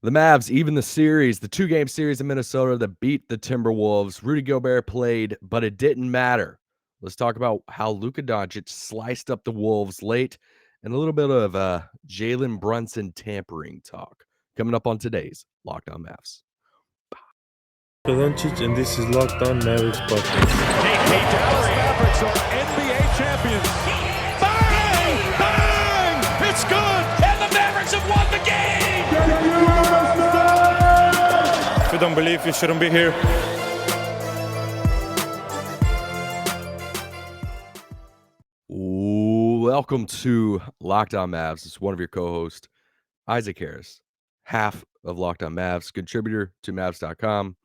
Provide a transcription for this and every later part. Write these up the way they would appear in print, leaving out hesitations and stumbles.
The Mavs, even the series, the 2-game series in Minnesota that beat the Timberwolves. Rudy Gobert played, but it didn't matter. Let's talk about how Luka Doncic sliced up the Wolves late and a little bit of Jalen Brunson tampering talk coming up on today's Locked On Mavs. Luka Doncic, and this is Locked On Mavericks podcast. Dallas Mavericks are NBA champions. Bang! Bang! It's good! And the Mavericks have won the game! If you don't believe, you shouldn't be here. Welcome to Locked On Mavs. It's one of your co-hosts, Isaac Harris, half of Locked On Mavs, contributor to Mavs.com,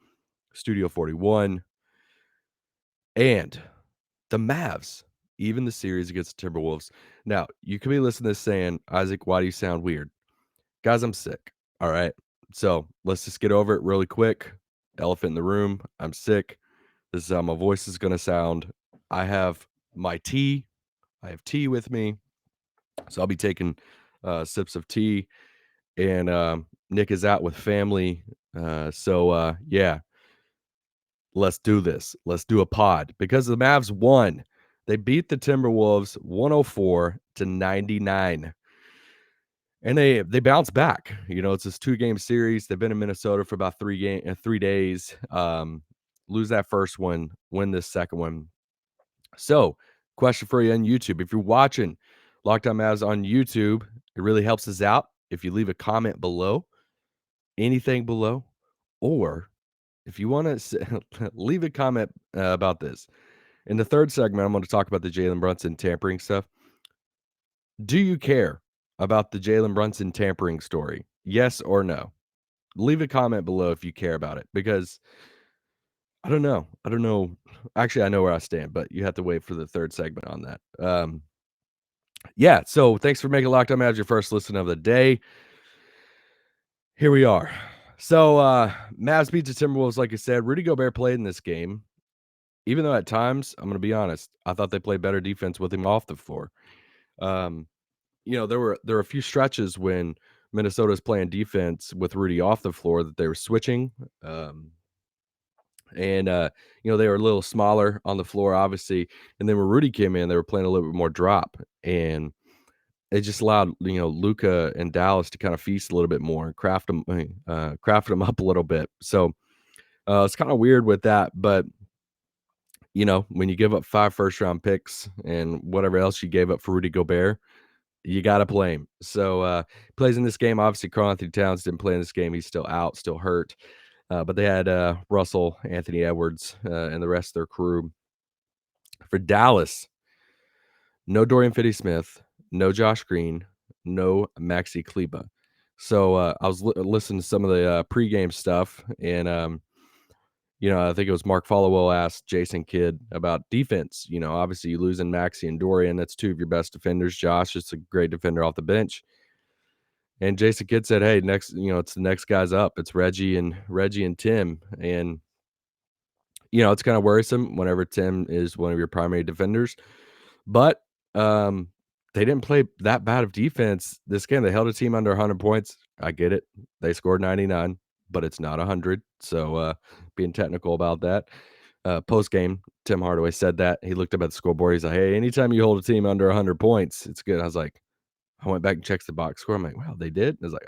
Studio 41. And the Mavs, even the series against the Timberwolves. Now, you could be listening to this saying, Isaac, why do you sound weird? Guys, I'm sick. All right. So let's just get over it really quick. Elephant in the room. I'm sick. This is how my voice is going to sound. I have my tea. I have tea with me. So I'll be taking sips of tea. And Nick is out with family. Yeah. Let's do this. Let's do a pod because the Mavs won. They beat the Timberwolves 104-99. And they bounced back. You know, it's this 2-game series. They've been in Minnesota for about 3 days. Lose that first one, win this second one. So, question for you on YouTube. If you're watching Locked On Mavs on YouTube, it really helps us out if you leave a comment below, anything below, or if you want to leave a comment about this. In the third segment, I'm going to talk about the Jalen Brunson tampering stuff. Do you care about the Jalen Brunson tampering story? Yes or no? Leave a comment below if you care about it, because I don't know. Actually, I know where I stand, but you have to wait for the third segment on that. So thanks for making Locked On Mavs your first listen of the day. Here we are. So Mavs beat the Timberwolves, like I said. Rudy Gobert played in this game, even though at times, I'm going to be honest, I thought they played better defense with him off the floor. There were a few stretches when Minnesota's playing defense with Rudy off the floor that they were switching. They were a little smaller on the floor, obviously. And then when Rudy came in, they were playing a little bit more drop. And it just allowed, Luka and Dallas to kind of feast a little bit more and craft them up a little bit. So it's kind of weird with that. But, when you give up 5 first-round picks and whatever else you gave up for Rudy Gobert, you got to play him. So plays in this game. Obviously, Karl-Anthony Towns didn't play in this game. He's still out, still hurt. But they had Russell, Anthony Edwards, and the rest of their crew. For Dallas, no Dorian Finney-Smith, no Josh Green, no Maxi Kleber. So I was listening to some of the pregame stuff, and I think it was Mark Followell asked Jason Kidd about defense. Obviously you losing Maxi and Dorian. That's 2 of your best defenders. Josh is a great defender off the bench. And Jason Kidd said, hey, next, it's the next guys up. It's Reggie and Tim. And, it's kind of worrisome whenever Tim is one of your primary defenders. But they didn't play that bad of defense this game. They held a team under 100 points. I get it. They scored 99, but it's not 100. So being technical about that. Post-game, Tim Hardaway said that. He looked up at the scoreboard. He's like, hey, anytime you hold a team under 100 points, it's good. I was like, I went back and checked the box score. I'm like, wow, they did? I was like,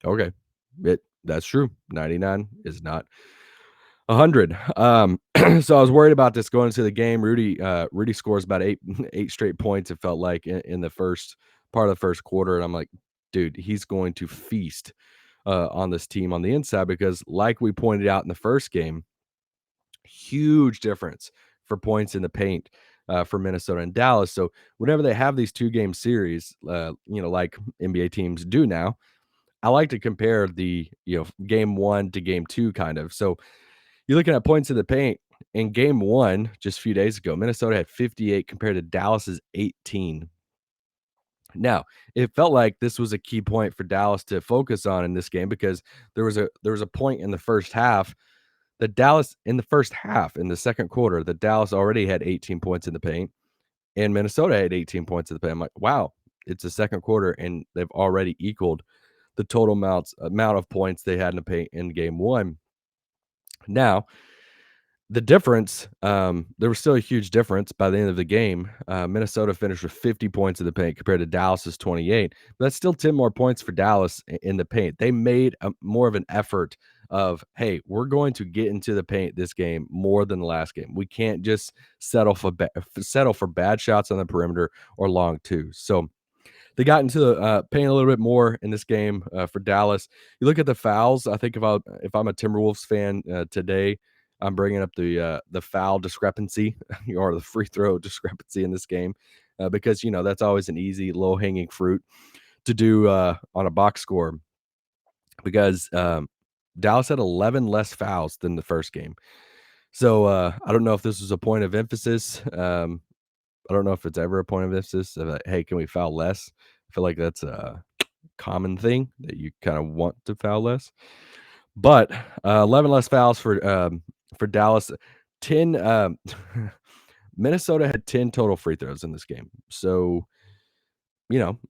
okay. That's true. 99 is not 100. So I was worried about this going into the game. Rudy scores about eight straight points, it felt like, in the first part of the first quarter. And I'm like, dude, he's going to feast on this team on the inside because, like we pointed out in the first game, huge difference for points in the paint for Minnesota and Dallas. So whenever they have these 2-game series, like NBA teams do now, I like to compare the, game 1 to game 2 kind of. So you're looking at points in the paint. In game 1, just a few days ago, Minnesota had 58 compared to Dallas's 18. Now, it felt like this was a key point for Dallas to focus on in this game because there was a point in the first half that Dallas, in the second quarter, that Dallas already had 18 points in the paint, and Minnesota had 18 points in the paint. I'm like, wow, it's the second quarter, and they've already equaled the total amount of points they had in the paint in game one. Now, the difference, there was still a huge difference by the end of the game. Minnesota finished with 50 points in the paint compared to Dallas's 28. But that's still 10 more points for Dallas in the paint. They made more of an effort of, hey, we're going to get into the paint this game more than the last game. We can't just settle for bad shots on the perimeter or long twos. So they got into the paint a little bit more in this game for Dallas. You look at the fouls. I think if I'm a Timberwolves fan today, I'm bringing up the foul discrepancy or the free throw discrepancy in this game because that's always an easy low hanging fruit to do on a box score because Dallas had 11 less fouls than the first game. So I don't know if this was a point of emphasis. I don't know if it's ever a point of emphasis of like, hey, can we foul less? I feel like that's a common thing that you kind of want to foul less. But 11 less fouls for Dallas. 10 Minnesota had 10 total free throws in this game. So,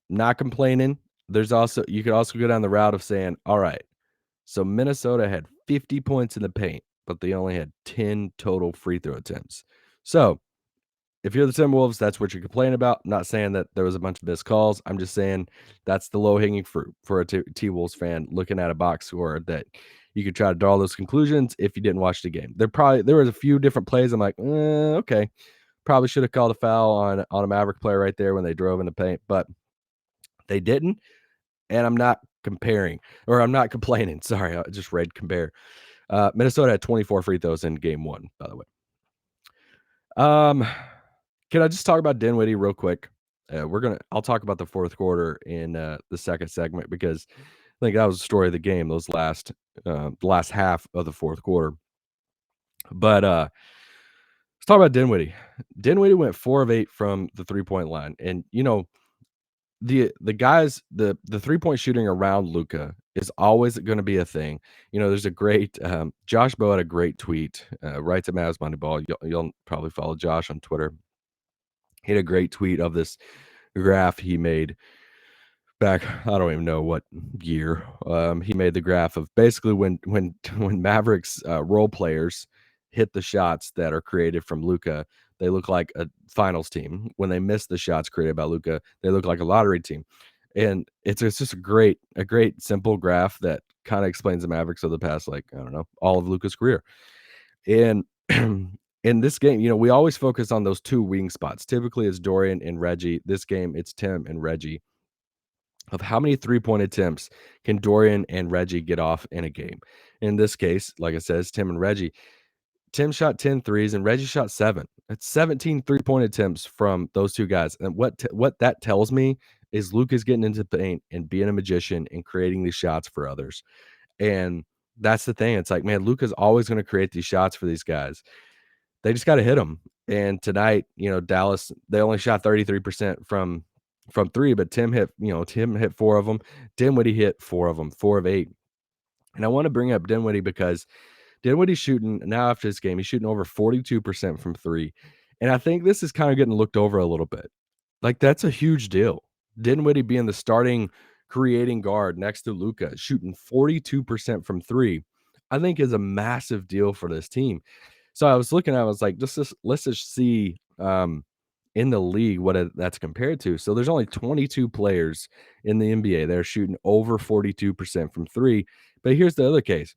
not complaining. You could also go down the route of saying, all right, so Minnesota had 50 points in the paint, but they only had 10 total free throw attempts. So if you're the Timberwolves, that's what you're complaining about. I'm not saying that there was a bunch of missed calls. I'm just saying that's the low-hanging fruit for a T-Wolves fan looking at a box score that you could try to draw those conclusions if you didn't watch the game. There was a few different plays. I'm like, okay, probably should have called a foul on a Maverick player right there when they drove in the paint, but they didn't. And I'm not complaining. Sorry, I just read compare. Minnesota had 24 free throws in game one, by the way. Can I just talk about Dinwiddie real quick? I'll talk about the fourth quarter in the second segment because I think that was the story of the game. The last half of the fourth quarter. But let's talk about Dinwiddie. Dinwiddie went 4 of 8 from the 3-point line, and the guys, the 3-point shooting around Luka is always going to be a thing. There's a great Josh Bowe had a great tweet. Writes at Mavs Moneyball. You'll probably follow Josh on Twitter. He had a great tweet of this graph he made back, I don't even know what year. He made the graph of basically when Mavericks role players hit the shots that are created from Luka, they look like a finals team. When they miss the shots created by Luka, they look like a lottery team. And it's just a great simple graph that kind of explains the Mavericks of the past, like, I don't know, all of Luka's career. And in this game, we always focus on those two wing spots. Typically, it's Dorian and Reggie. This game, it's Tim and Reggie. Of how many 3-point attempts can Dorian and Reggie get off in a game? In this case, like I said, it's Tim and Reggie. Tim shot 10 threes and Reggie shot 7. That's 17 3-point attempts from those two guys. And what that tells me is Luke is getting into the paint and being a magician and creating these shots for others. And that's the thing. It's like, man, Luka's always going to create these shots for these guys. They just got to hit them. And tonight, Dallas, they only shot 33% from 3, but Tim hit 4 of them. Dinwiddie hit 4 of them, 4 of 8. And I want to bring up Dinwiddie because Dinwiddie's shooting now after this game, he's shooting over 42% from 3. And I think this is kind of getting looked over a little bit. Like, that's a huge deal. Dinwiddie being the starting creating guard next to Luka, shooting 42% from 3, I think is a massive deal for this team. So I was looking at it, I was like, let's just see in the league what that's compared to. So there's only 22 players in the NBA that are shooting over 42% from 3. But here's the other case.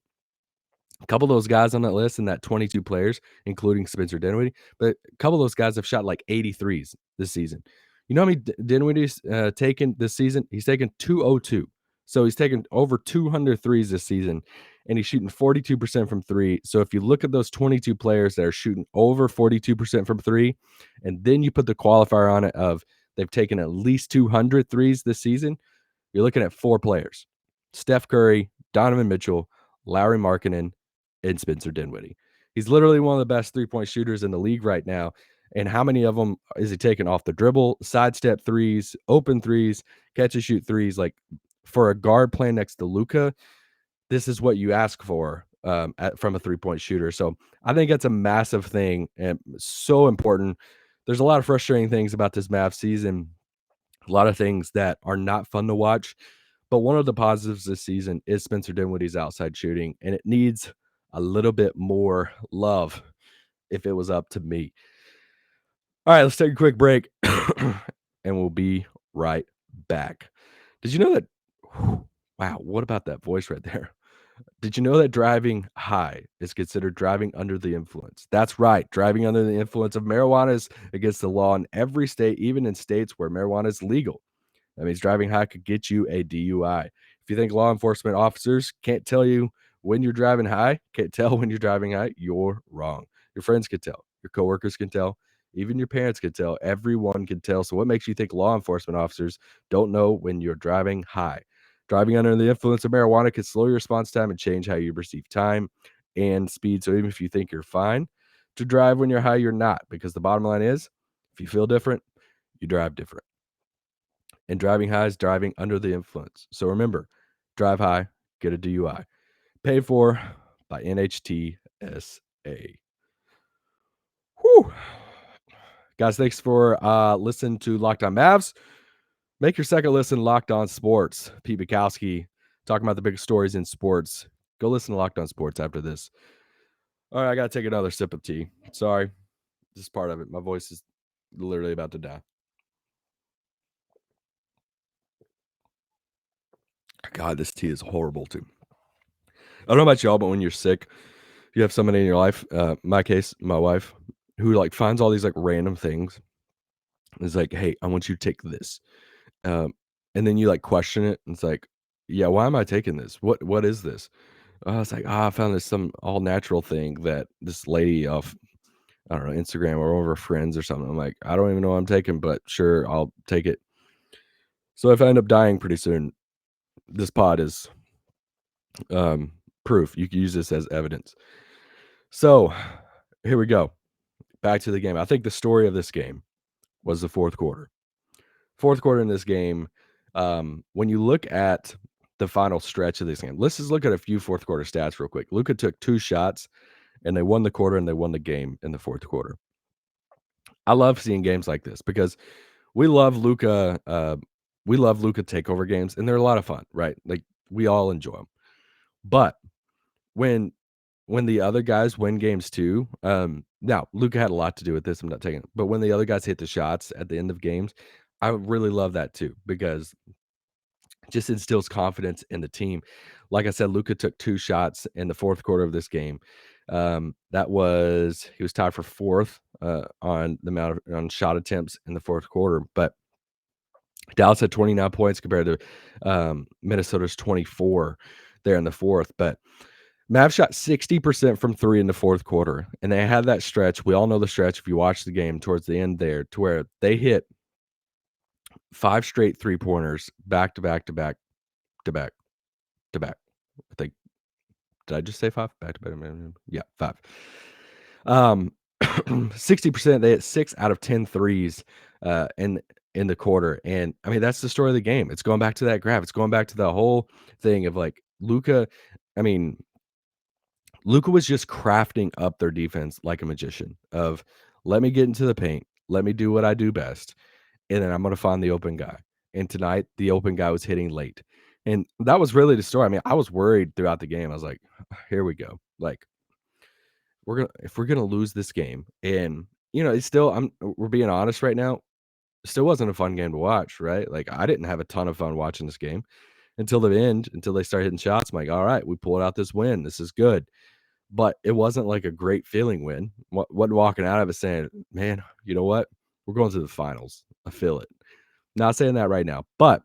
A couple of those guys on that list and that 22 players, including Spencer Dinwiddie, but a couple of those guys have shot like 83s this season. You know how many Dinwiddie's taken this season? He's taken 202. So he's taken over 200 threes this season, and he's shooting 42% from 3. So if you look at those 22 players that are shooting over 42% from 3, and then you put the qualifier on it of they've taken at least 200 threes this season, you're looking at 4 players: Steph Curry, Donovan Mitchell, Lauri Markkanen, and Spencer Dinwiddie. He's literally one of the best 3-point shooters in the league right now. And how many of them is he taking off the dribble, sidestep threes, open threes, catch and shoot threes? Like, for a guard playing next to Luka, this is what you ask for from a 3-point shooter. So I think that's a massive thing and so important. There's a lot of frustrating things about this Mavs season, a lot of things that are not fun to watch. But one of the positives this season is Spencer Dinwiddie's outside shooting, and it needs a little bit more love if it was up to me. All right, let's take a quick break, and we'll be right back. Did you know that wow, what about that voice right there? Did you know that driving high is considered driving under the influence? That's right. Driving under the influence of marijuana is against the law in every state, even in states where marijuana is legal. That means driving high could get you a DUI. If you think law enforcement officers can't tell you when you're driving high, can't tell when you're driving high, you're wrong. Your friends can tell. Your coworkers can tell. Even your parents can tell. Everyone can tell. So what makes you think law enforcement officers don't know when you're driving high? Driving under the influence of marijuana can slow your response time and change how you perceive time and speed. So even if you think you're fine to drive when you're high, you're not, because the bottom line is if you feel different, you drive different. And driving high is driving under the influence. So remember, drive high, get a DUI. Paid for by NHTSA. Whew. Guys, thanks for listening to Locked On Mavs. Make your second listen Locked On Sports. Pete Bukowski talking about the biggest stories in sports. Go listen to Locked On Sports after this. All right, I got to take another sip of tea. Sorry. This is part of it. My voice is literally about to die. God, this tea is horrible too. I don't know about y'all, but when you're sick, you have somebody in your life, my case, my wife, who like finds all these like random things. It's like, hey, I want you to take this. And then you like question it. And it's like, yeah, why am I taking this? What is this? It's like, I found this some all natural thing that this lady off, I don't know, Instagram or over friends or something. I'm like, I don't even know what I'm taking, but sure, I'll take it. So if I end up dying pretty soon, this pod is proof. You can use this as evidence. So here we go. Back to the game. I think the story of this game was the fourth quarter. Fourth quarter in this game, when you look at the final stretch of this game, let's just look at a few fourth quarter stats real quick. Luka took 2 shots, and they won the quarter, and they won the game in the fourth quarter. I love seeing games like this because we love Luka. We love Luka takeover games, and they're a lot of fun, right? Like we all enjoy them. But when the other guys win games too, now Luka had a lot to do with this. I'm not taking it, but when the other guys hit the shots at the end of games, I really love that too because it just instills confidence in the team. Like I said, Luka took 2 shots in the fourth quarter of this game. He was tied for fourth on the amount of on shot attempts in the fourth quarter, but Dallas had 29 points compared to Minnesota's 24 there in the fourth. But Mavs shot 60% from 3 in the fourth quarter, and they had that stretch. We all know the stretch if you watch the game towards the end there, to where they hit 5 straight 3-pointers back to back to back to back to back. I think, did I just say 5? Back to back. Yeah, 5. 60%, they hit 6 out of 10 threes in the quarter. And I mean, that's the story of the game. It's going back to that graph. It's going back to the whole thing of like Luka. I mean, Luka was just crafting up their defense like a magician of let me get into the paint, let me do what I do best, and then I'm going to find the open guy. And tonight, the open guy was hitting late. And that was really the story. I mean, I was worried throughout the game. I was like, here we go. Like, if we're gonna lose this game, and it's still we're being honest right now, it still wasn't a fun game to watch, right? Like I didn't have a ton of fun watching this game until the end, until they started hitting shots. I'm like, all right, we pulled out this win. This is good. But it wasn't like a great feeling win. Wasn't walking out of it saying, man, you know what? We're going to the finals. I feel it. Not saying that right now, but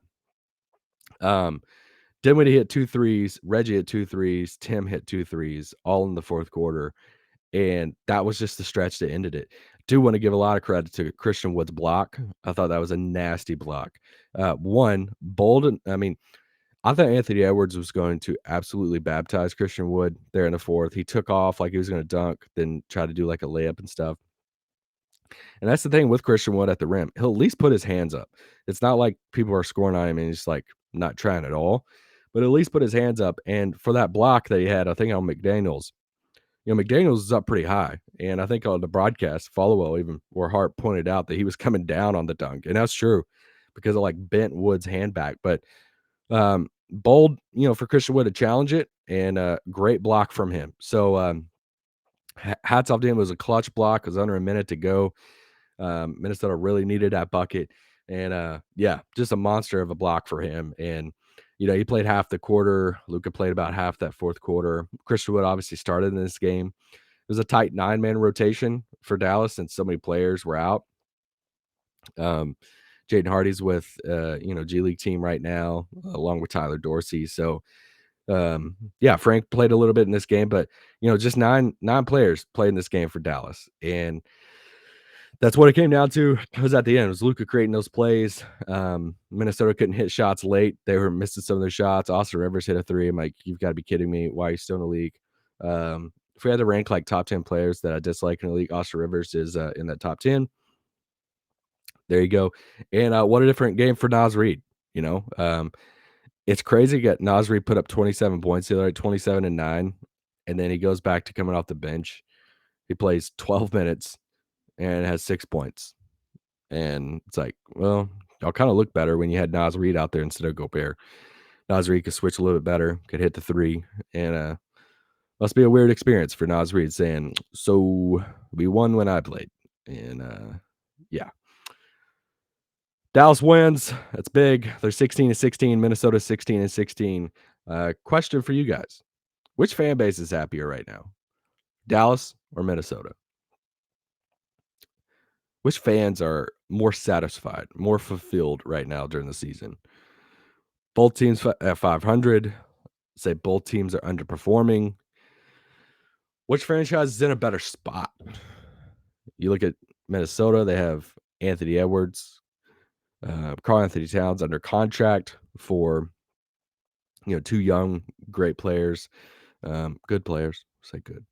Dinwiddie hit 2 threes, Reggie hit 2 threes, Tim hit 2 threes, all in the fourth quarter. And that was just the stretch that ended it. Do want to give a lot of credit to Christian Wood's block. I thought that was a nasty block. One, bold. I mean, I thought Anthony Edwards was going to absolutely baptize Christian Wood there in the fourth. He took off like he was going to dunk, then try to do like a layup and stuff. And that's the thing with Christian Wood at the rim. He'll at least put his hands up. It's not like people are scoring on him and he's like not trying at all, but at least put his hands up. And for that block that he had, I think on McDaniels, McDaniels is up pretty high. And I think on the broadcast, Followell even, where Hart pointed out that he was coming down on the dunk. And that's true because it like bent Wood's hand back. But bold, for Christian Wood to challenge it, and great block from him. So hats off to him. It was a clutch block. It was under a minute to go. Minnesota really needed that bucket, and yeah, just a monster of a block for him. And he played half the quarter. Luka played about half that fourth quarter. Christian Wood obviously started in this game. It was a tight 9-man rotation for Dallas, since so many players were out. Jaden Hardy's with G League team right now, along with Tyler Dorsey. So yeah, Frank played a little bit in this game, but just nine players played in this game for Dallas, and that's what it came down to. It was at the end. It was Luka creating those plays. Minnesota couldn't hit shots late. They were missing some of their shots. Austin Rivers hit a 3. I'm like, you've got to be kidding me. Why are you still in the league? If we had to rank like top 10 players that I dislike in the league, Austin Rivers is in that top 10. There you go. And what a different game for Naz Reid. It's crazy. Naz Reid put up 27 points the other night, 27 and 9, and then he goes back to coming off the bench. He plays 12 minutes and has 6 points. And it's like, well, y'all kind of look better when you had Naz Reid out there instead of Gobert. Naz Reid could switch a little bit better, could hit the 3, and must be a weird experience for Naz Reid saying, so we won when I played. And yeah. Dallas wins. That's big. They're 16-16. Minnesota 16-16. Question for you guys. Which fan base is happier right now? Dallas or Minnesota? Which fans are more satisfied, more fulfilled right now during the season? Both teams at 500. Say both teams are underperforming. Which franchise is in a better spot? You look at Minnesota, they have Anthony Edwards, Karl Anthony Towns under contract for 2 young, great players, good players, say good.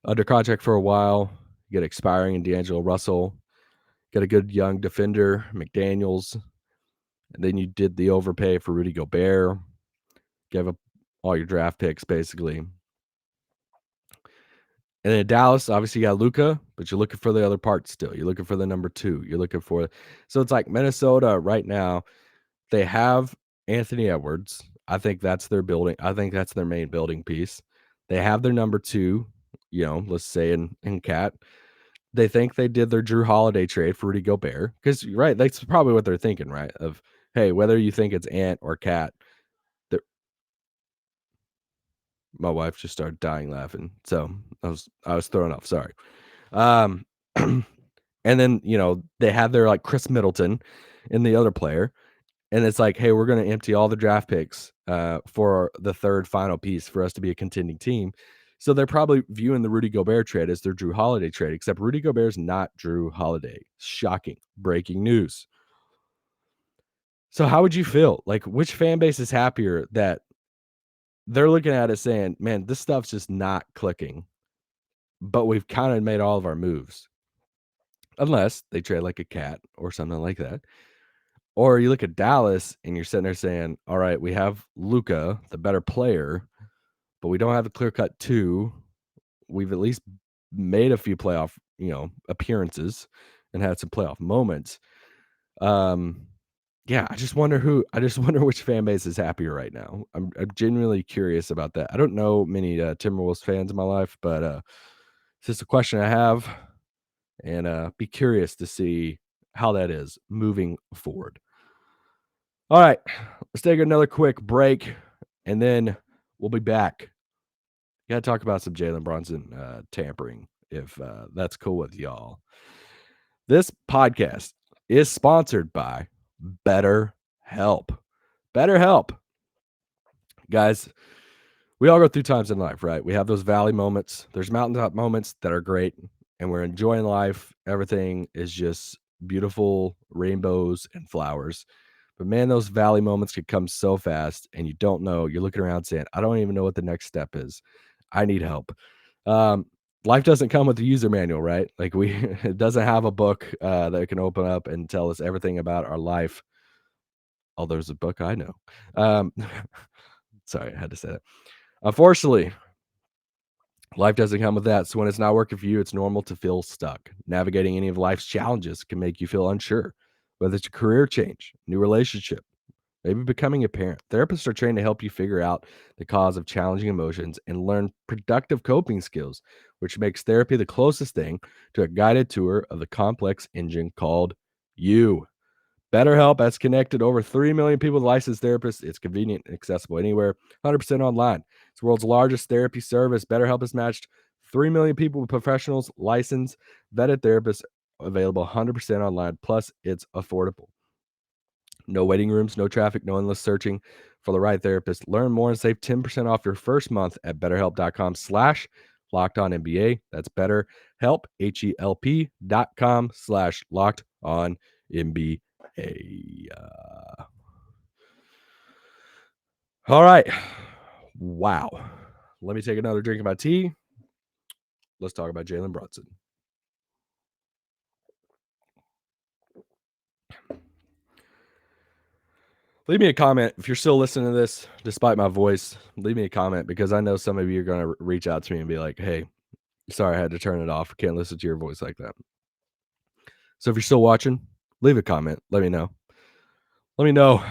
Under contract for a while. You get expiring in D'Angelo Russell. Get a good young defender, McDaniels. And then you did the overpay for Rudy Gobert. Gave up all your draft picks, basically. And then in Dallas, obviously you got Luka, but you're looking for the other parts still. You're looking for the number 2. You're looking for – so it's like Minnesota right now, they have Anthony Edwards. I think that's their building. I think that's their main building piece. They have their number 2, let's say in Cat. They think they did their Drew Holiday trade for Rudy Gobert. Because, right, that's probably what they're thinking, right? Of, hey, whether you think it's Ant or Cat. My wife just started dying laughing. So I was thrown off. Sorry. And then, they have their like Chris Middleton and the other player. And it's like, hey, we're going to empty all the draft picks for the third final piece for us to be a contending team. So they're probably viewing the Rudy Gobert trade as their Drew Holiday trade, except Rudy Gobert's not Drew Holiday. Shocking. Breaking news. So how would you feel? Like, which fan base is happier that they're looking at it saying, man, this stuff's just not clicking, but we've kind of made all of our moves. Unless they trade like a Cat or something like that. Or you look at Dallas and you're sitting there saying, all right, we have Luka, the better player, but we don't have a clear-cut 2. We've at least made a few playoff, appearances and had some playoff moments. Yeah, I just wonder which fan base is happier right now. I'm genuinely curious about that. I don't know many Timberwolves fans in my life, but it's just a question I have, and be curious to see how that is moving forward. All right, let's take another quick break, and then we'll be back. Got to talk about some Jalen Brunson tampering, if that's cool with y'all. This podcast is sponsored by BetterHelp. BetterHelp. Guys, we all go through times in life, right? We have those valley moments. There's mountaintop moments that are great, and we're enjoying life. Everything is just beautiful rainbows and flowers. But man, those valley moments could come so fast, and you don't know. You're looking around saying, I don't even know what the next step is. I need help. Life doesn't come with a user manual, right? Like it doesn't have a book that we can open up and tell us everything about our life. Oh, there's a book I know. Sorry, I had to say that. Unfortunately, life doesn't come with that. So when it's not working for you, it's normal to feel stuck. Navigating any of life's challenges can make you feel unsure, whether it's a career change, new relationship, maybe becoming a parent. Therapists are trained to help you figure out the cause of challenging emotions and learn productive coping skills, which makes therapy the closest thing to a guided tour of the complex engine called you. BetterHelp has connected over 3 million people with licensed therapists. It's convenient and accessible anywhere, 100% online. It's the world's largest therapy service. BetterHelp has matched 3 million people with professionals, licensed, vetted therapists, available 100% online. Plus, it's affordable. No waiting rooms, no traffic, no endless searching for the right therapist. Learn more and save 10% off your first month at betterhelp.com/lockedonnba. That's BetterHelp, HELP.com/lockedonnba. All right. Wow. Let me take another drink of my tea. Let's talk about Jalen Brunson. Leave me a comment if you're still listening to this, despite my voice. Leave me a comment because I know some of you are going to reach out to me and be like, hey, sorry, I had to turn it off. Can't listen to your voice like that. So if you're still watching, leave a comment. Let me know. Let me know.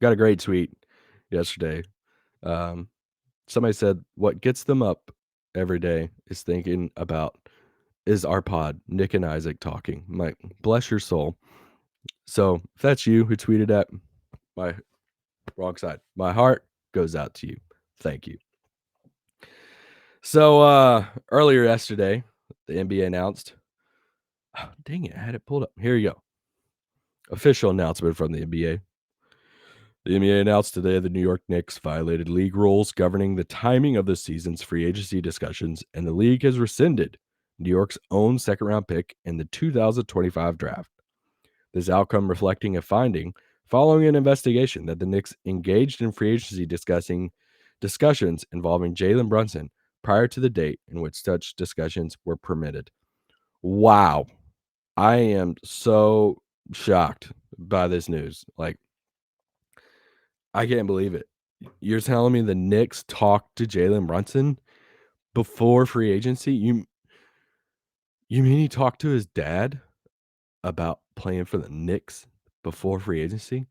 Got a great tweet yesterday. Somebody said, what gets them up every day is thinking about, is our pod, Nick and Isaac, talking. I'm like, bless your soul. So if that's you who tweeted at my wrong side, my heart goes out to you. Thank you. So earlier yesterday, the NBA announced, oh, dang it, I had it pulled up. Here you go. Official announcement from the NBA. The NBA announced today the New York Knicks violated league rules governing the timing of the season's free agency discussions, and the league has rescinded New York's own second-round pick in the 2025 draft. This outcome reflecting a finding following an investigation that the Knicks engaged in free agency discussions involving Jalen Brunson prior to the date in which such discussions were permitted. Wow. I am so shocked by this news. Like, I can't believe it. You're telling me the Knicks talked to Jalen Brunson before free agency? You mean he talked to his dad about playing for the Knicks before free agency?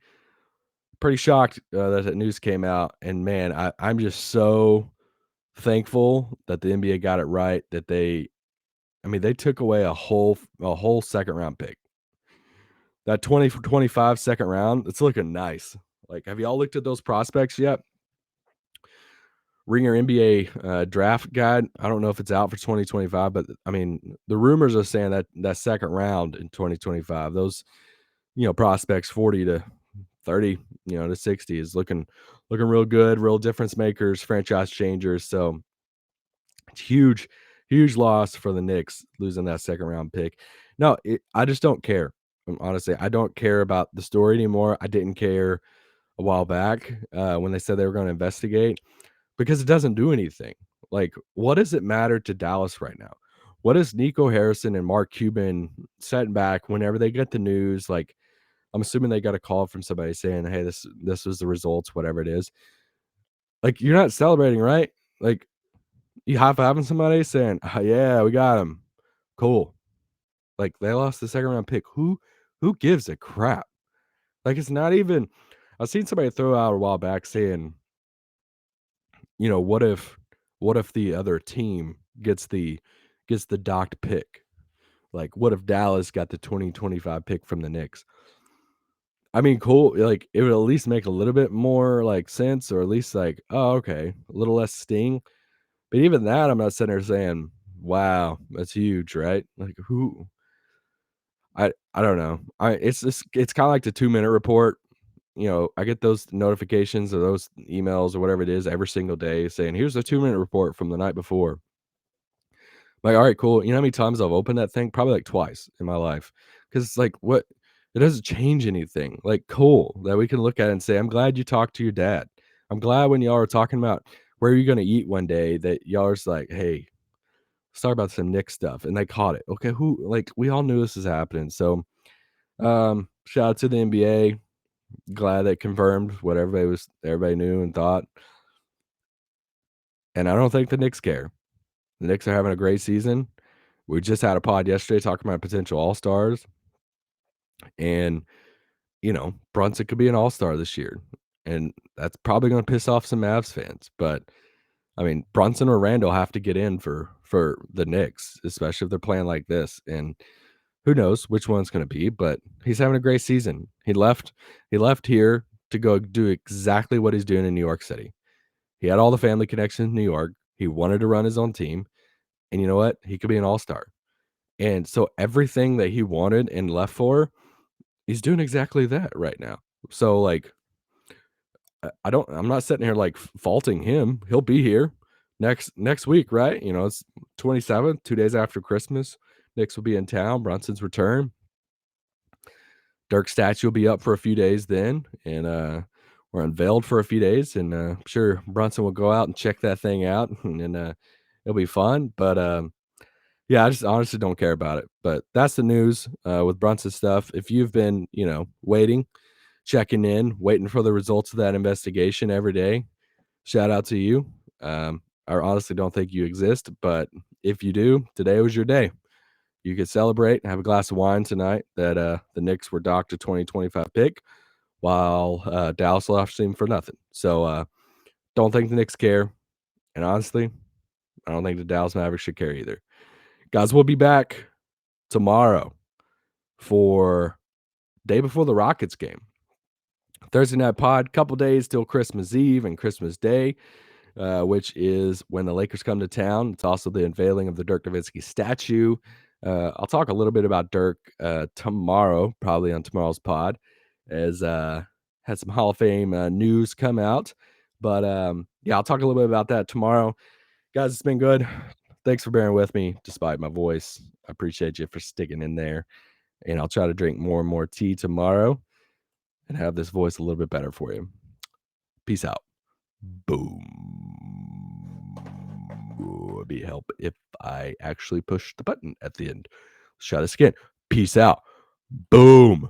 Pretty shocked that news came out, and man, I'm just so thankful that the NBA got it right. That they took away a whole second round pick. That 2025 second round, it's looking nice. Like, have y'all looked at those prospects yet? Ringer NBA draft guide. I don't know if it's out for 2025, but I mean, the rumors are saying that second round in 2025, those prospects 40 to 30, to 60 is looking real good, real difference makers, franchise changers. So it's huge loss for the Knicks losing that second round pick. No, I just don't care. Honestly, I don't care about the story anymore. I didn't care a while back when they said they were going to investigate, because it doesn't do anything. Like, what does it matter to Dallas right now? What is Nico Harrison and Mark Cuban setting back whenever they get the news? Like, I'm assuming they got a call from somebody saying, hey, this was the results, whatever it is. Like, you're not celebrating, right? Like, you high-fiving somebody saying, oh, yeah, we got him. Cool. Like, they lost the second round pick. Who gives a crap? Like, it's not even – I've seen somebody throw out a while back saying, what if the other team gets the docked pick? Like, what if Dallas got the 2025 pick from the Knicks? I mean, cool. Like, it would at least make a little bit more like sense, or at least like, oh, okay, a little less sting. But even that, I'm not sitting there saying, wow, that's huge, right? Like, who? I don't know. It's kind of like the 2-minute report. I get those notifications or those emails or whatever it is every single day saying, here's a 2-minute report from the night before. Like, all right, cool. You know how many times I've opened that thing? Probably like twice in my life. Because it's like, what? It doesn't change anything. Like, cool that we can look at it and say, I'm glad you talked to your dad. I'm glad when y'all are talking about where are you going to eat one day that y'all are just like, hey, let's talk about some Nick stuff. And they caught it. Okay, we all knew this was happening. So shout out to the NBA. Glad they confirmed what everybody knew and thought. And I don't think the Knicks care. The Knicks are having a great season. We just had a pod yesterday talking about potential all-stars. And Brunson could be an all-star this year, and that's probably gonna piss off some Mavs fans, but, I mean, Brunson or Randall have to get in for the Knicks, especially if they're playing like this, and who knows which one's gonna be, but he's having a great season. He left here to go do exactly what he's doing in New York City. He had all the family connections in New York, he wanted to run his own team, and you know what? He could be an all-star, and so everything that he wanted and left for, he's doing exactly that right now. So, like, I'm not sitting here, like, faulting him. He'll be here next week, right? It's 27th, 2 days after Christmas. Knicks will be in town, Brunson's return. Dirk's statue will be up for a few days then, and, or unveiled for a few days, and, I'm sure Brunson will go out and check that thing out, and, it'll be fun, but, yeah, I just honestly don't care about it, but that's the news, with Brunson stuff. If you've been, waiting, checking in, waiting for the results of that investigation every day, shout out to you. I honestly don't think you exist, but if you do, today was your day. You could celebrate, have a glass of wine tonight that, the Knicks were docked a 2025 pick, while, Dallas lost him for nothing. So, don't think the Knicks care, and honestly, I don't think the Dallas Mavericks should care either. Guys, we'll be back tomorrow for day before the Rockets game. Thursday night pod, couple days till Christmas Eve and Christmas Day, which is when the Lakers come to town. It's also the unveiling of the Dirk Nowitzki statue. I'll talk a little bit about Dirk tomorrow, probably on tomorrow's pod, as had some Hall of Fame news come out. But yeah, I'll talk a little bit about that tomorrow. Guys, it's been good. Thanks for bearing with me despite my voice. I appreciate you for sticking in there. And I'll try to drink more and more tea tomorrow and have this voice a little bit better for you. Peace out. Boom. Would be help if I actually push the button at the end. Let's try this again. Peace out. Boom.